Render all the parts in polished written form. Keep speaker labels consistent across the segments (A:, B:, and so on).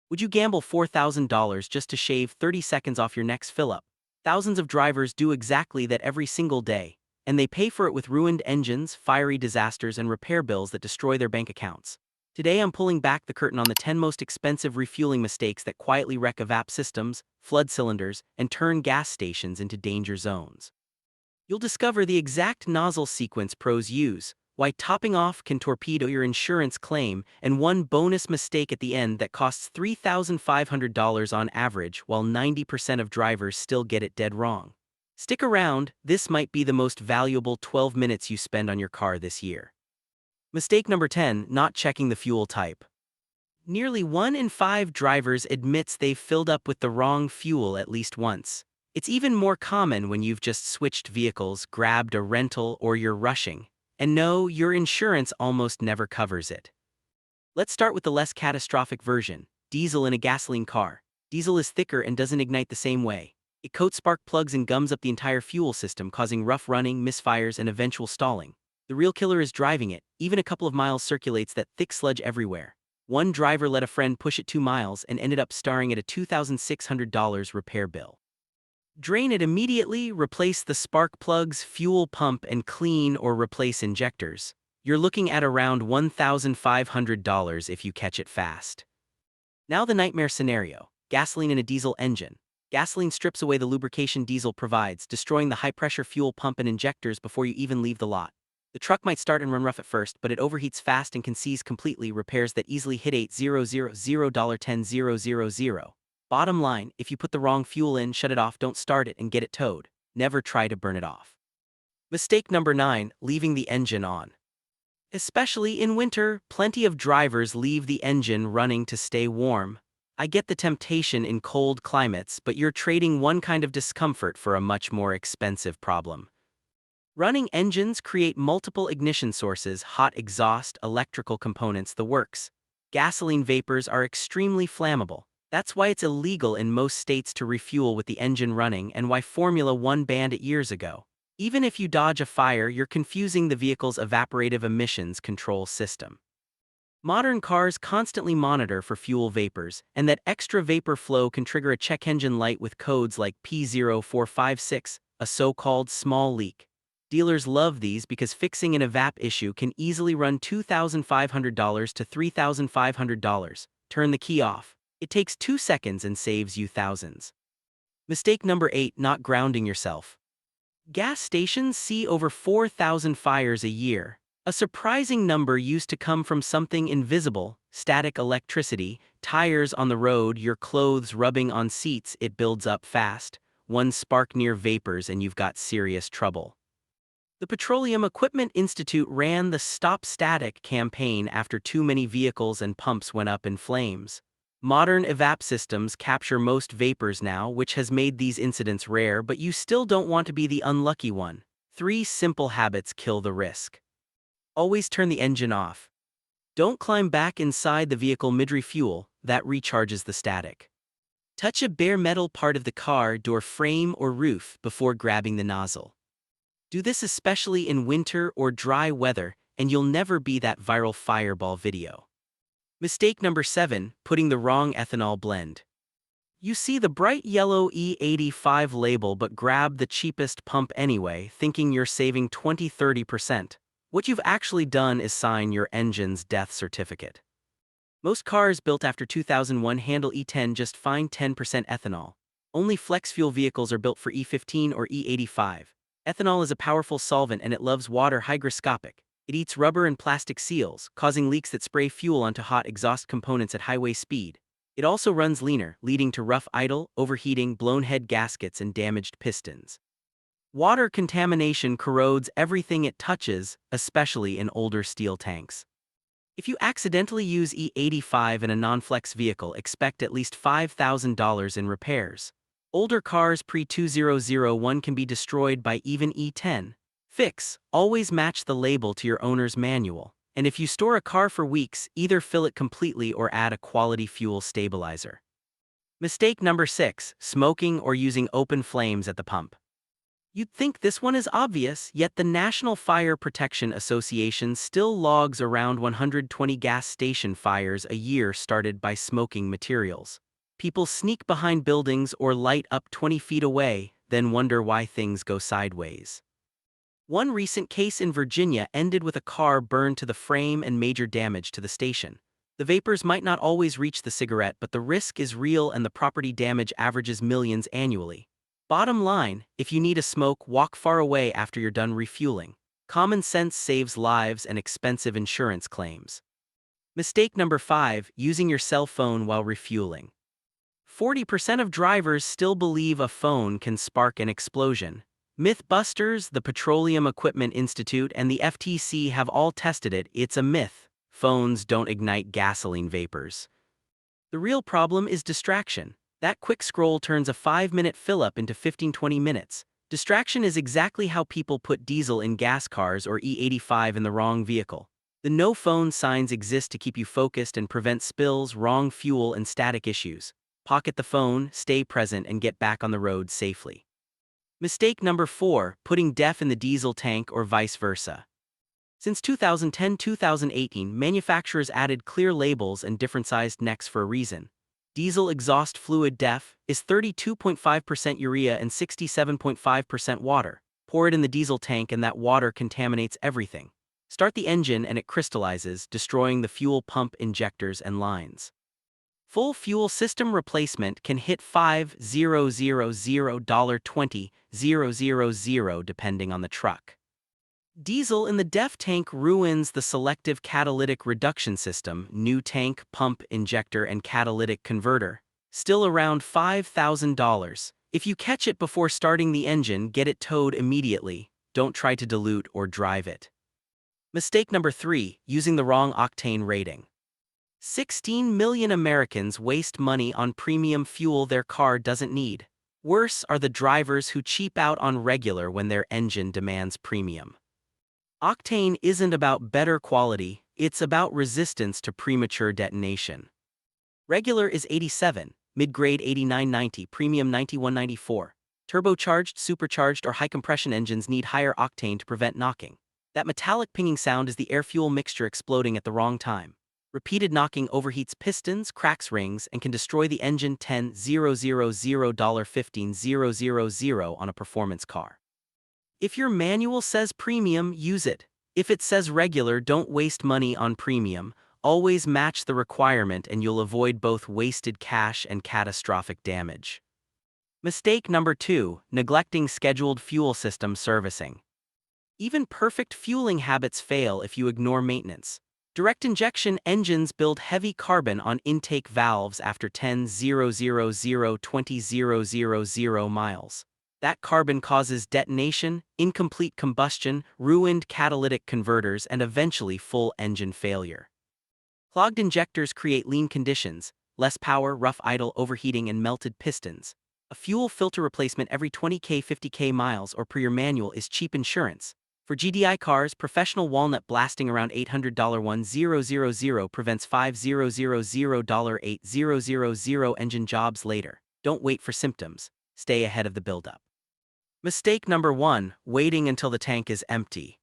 A: Would you gamble $4,000 just to shave 30 seconds off your next fill-up? Thousands of drivers do exactly that every single day, and they pay for it with ruined engines, fiery disasters, and repair bills that destroy their bank accounts. Today I'm pulling back the curtain on the 10 most expensive refueling mistakes that quietly wreck evap systems, flood cylinders, and turn gas stations into danger zones. You'll discover the exact nozzle sequence pros use, why topping off can torpedo your insurance claim, and one bonus mistake at the end that costs $3,500 on average while 90% of drivers still get it dead wrong. Stick around, this might be the most valuable 12 minutes you spend on your car this year. Mistake number 10, not checking the fuel type. Nearly 1 in 5 drivers admits they've filled up with the wrong fuel at least once. It's even more common when you've just switched vehicles, grabbed a rental, or you're rushing. And no, your insurance almost never covers it. Let's start with the less catastrophic version, diesel in a gasoline car. Diesel is thicker and doesn't ignite the same way. It coats spark plugs and gums up the entire fuel system, causing rough running, misfires, and eventual stalling. The real killer is driving it. Even a couple of miles circulates that thick sludge everywhere. One driver let a friend push it 2 miles and ended up staring at a $2,600 repair bill. Drain it immediately, replace the spark plugs, fuel pump, and clean or replace injectors. You're looking at around $1,500 if you catch it fast. Now the nightmare scenario, gasoline in a diesel engine. Gasoline strips away the lubrication diesel provides, destroying the high-pressure fuel pump and injectors before you even leave the lot. The truck might start and run rough at first, but it overheats fast and can seize completely. Repairs that easily hit $800-$10,000. Bottom line, if you put the wrong fuel in, shut it off, don't start it, and get it towed. Never try to burn it off. Mistake number 9, leaving the engine on. Especially in winter, plenty of drivers leave the engine running to stay warm. I get the temptation in cold climates, but you're trading one kind of discomfort for a much more expensive problem. Running engines create multiple ignition sources, hot exhaust, electrical components, the works. Gasoline vapors are extremely flammable. That's why it's illegal in most states to refuel with the engine running and why Formula One banned it years ago. Even if you dodge a fire, you're confusing the vehicle's evaporative emissions control system. Modern cars constantly monitor for fuel vapors, and that extra vapor flow can trigger a check engine light with codes like P0456, a so-called small leak. Dealers love these because fixing an evap issue can easily run $2,500 to $3,500. Turn the key off. It takes 2 seconds and saves you thousands. Mistake number 8, not grounding yourself. Gas stations see over 4,000 fires a year. A surprising number used to come from something invisible, static electricity, tires on the road, your clothes rubbing on seats. It builds up fast. One spark near vapors and you've got serious trouble. The Petroleum Equipment Institute ran the Stop Static campaign after too many vehicles and pumps went up in flames. Modern evap systems capture most vapors now, which has made these incidents rare, but you still don't want to be the unlucky one. 3 simple habits kill the risk. Always turn the engine off. Don't climb back inside the vehicle mid-refuel, that recharges the static. Touch a bare metal part of the car, door frame, or roof before grabbing the nozzle. Do this especially in winter or dry weather, and you'll never be that viral fireball video. Mistake number 7, putting the wrong ethanol blend. You see the bright yellow E85 label but grab the cheapest pump anyway, thinking you're saving 20–30%. What you've actually done is sign your engine's death certificate. Most cars built after 2001 handle E10 just fine, 10% ethanol. Only flex fuel vehicles are built for E15 or E85. Ethanol is a powerful solvent and it loves water, hygroscopic. It eats rubber and plastic seals, causing leaks that spray fuel onto hot exhaust components at highway speed. It also runs leaner, leading to rough idle, overheating, blown head gaskets, and damaged pistons. Water contamination corrodes everything it touches, especially in older steel tanks. If you accidentally use E85 in a non-flex vehicle, expect at least $5,000 in repairs. Older cars pre-2001 can be destroyed by even E10. Fix: always match the label to your owner's manual. And if you store a car for weeks, either fill it completely or add a quality fuel stabilizer. Mistake number 6, smoking or using open flames at the pump. You'd think this one is obvious, yet the National Fire Protection Association still logs around 120 gas station fires a year started by smoking materials. People sneak behind buildings or light up 20 feet away, then wonder why things go sideways. One recent case in Virginia ended with a car burned to the frame and major damage to the station. The vapors might not always reach the cigarette, but the risk is real and the property damage averages millions annually. Bottom line, if you need a smoke, walk far away after you're done refueling. Common sense saves lives and expensive insurance claims. Mistake number 5, using your cell phone while refueling. 40% of drivers still believe a phone can spark an explosion. Mythbusters, the Petroleum Equipment Institute, and the FTC have all tested it. It's a myth. Phones don't ignite gasoline vapors. The real problem is distraction. That quick scroll turns a 5-minute fill-up into 15-20 minutes. Distraction is exactly how people put diesel in gas cars or E85 in the wrong vehicle. The no phone signs exist to keep you focused and prevent spills, wrong fuel, and static issues. Pocket the phone, stay present, and get back on the road safely. Mistake number 4, putting DEF in the diesel tank or vice versa. Since 2010-2018, manufacturers added clear labels and different-sized necks for a reason. Diesel exhaust fluid DEF is 32.5% urea and 67.5% water. Pour it in the diesel tank and that water contaminates everything. Start the engine and it crystallizes, destroying the fuel pump, injectors, and lines. Full fuel system replacement can hit $5,000-$20,000 depending on the truck. Diesel in the DEF tank ruins the selective catalytic reduction system, new tank, pump, injector, and catalytic converter. Still around $5,000. If you catch it before starting the engine, get it towed immediately. Don't try to dilute or drive it. Mistake number 3, using the wrong octane rating. 16 million Americans waste money on premium fuel their car doesn't need. Worse are the drivers who cheap out on regular when their engine demands premium. Octane isn't about better quality, it's about resistance to premature detonation. Regular is 87, mid-grade 89.90, premium 91.94. Turbocharged, supercharged, or high-compression engines need higher octane to prevent knocking. That metallic pinging sound is the air-fuel mixture exploding at the wrong time. Repeated knocking overheats pistons, cracks rings, and can destroy the engine. $10,000-$15,000 on a performance car. If your manual says premium, use it. If it says regular, don't waste money on premium. Always match the requirement and you'll avoid both wasted cash and catastrophic damage. Mistake number 2, neglecting scheduled fuel system servicing. Even perfect fueling habits fail if you ignore maintenance. Direct injection engines build heavy carbon on intake valves after 10,000-20,000 miles. That carbon causes detonation, incomplete combustion, ruined catalytic converters, and eventually full engine failure. Clogged injectors create lean conditions, less power, rough idle, overheating, and melted pistons. A fuel filter replacement every 20,000-50,000 miles or per your manual is cheap insurance. For GDI cars, professional walnut blasting around $800 $1,000 prevents $5,000 $8,000 engine jobs later. Don't wait for symptoms. Stay ahead of the buildup. Mistake number 1, waiting until the tank is empty.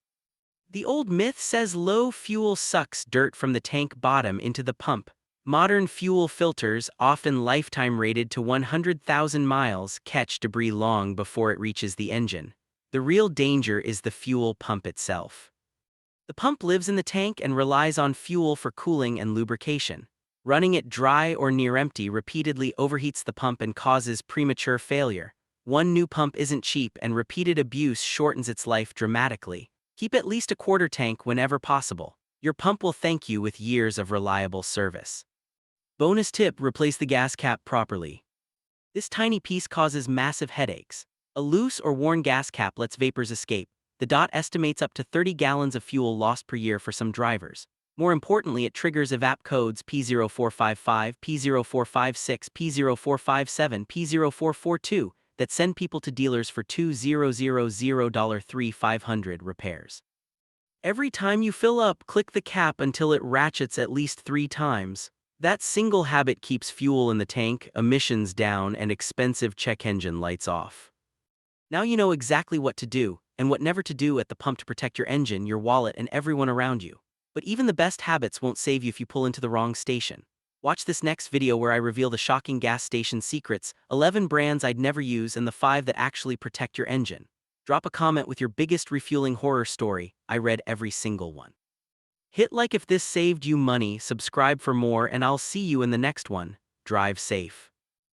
A: The old myth says low fuel sucks dirt from the tank bottom into the pump. Modern fuel filters, often lifetime rated to 100,000 miles, catch debris long before it reaches the engine. The real danger is the fuel pump itself. The pump lives in the tank and relies on fuel for cooling and lubrication. Running it dry or near empty repeatedly overheats the pump and causes premature failure. One new pump isn't cheap, and repeated abuse shortens its life dramatically. Keep at least a quarter tank whenever possible. Your pump will thank you with years of reliable service. Bonus tip: replace the gas cap properly. This tiny piece causes massive headaches. A loose or worn gas cap lets vapors escape. The DOT estimates up to 30 gallons of fuel lost per year for some drivers. More importantly, it triggers evap codes P0455, P0456, P0457, P0442 that send people to dealers for $2,000 repairs. Every time you fill up, click the cap until it ratchets at least 3 times. That single habit keeps fuel in the tank, emissions down, and expensive check engine lights off. Now you know exactly what to do and what never to do at the pump to protect your engine, your wallet, and everyone around you. But even the best habits won't save you if you pull into the wrong station. Watch this next video where I reveal the shocking gas station secrets, 11 brands I'd never use, and the 5 that actually protect your engine. Drop a comment with your biggest refueling horror story. I read every single one. Hit like if this saved you money, subscribe for more, and I'll see you in the next one. Drive safe.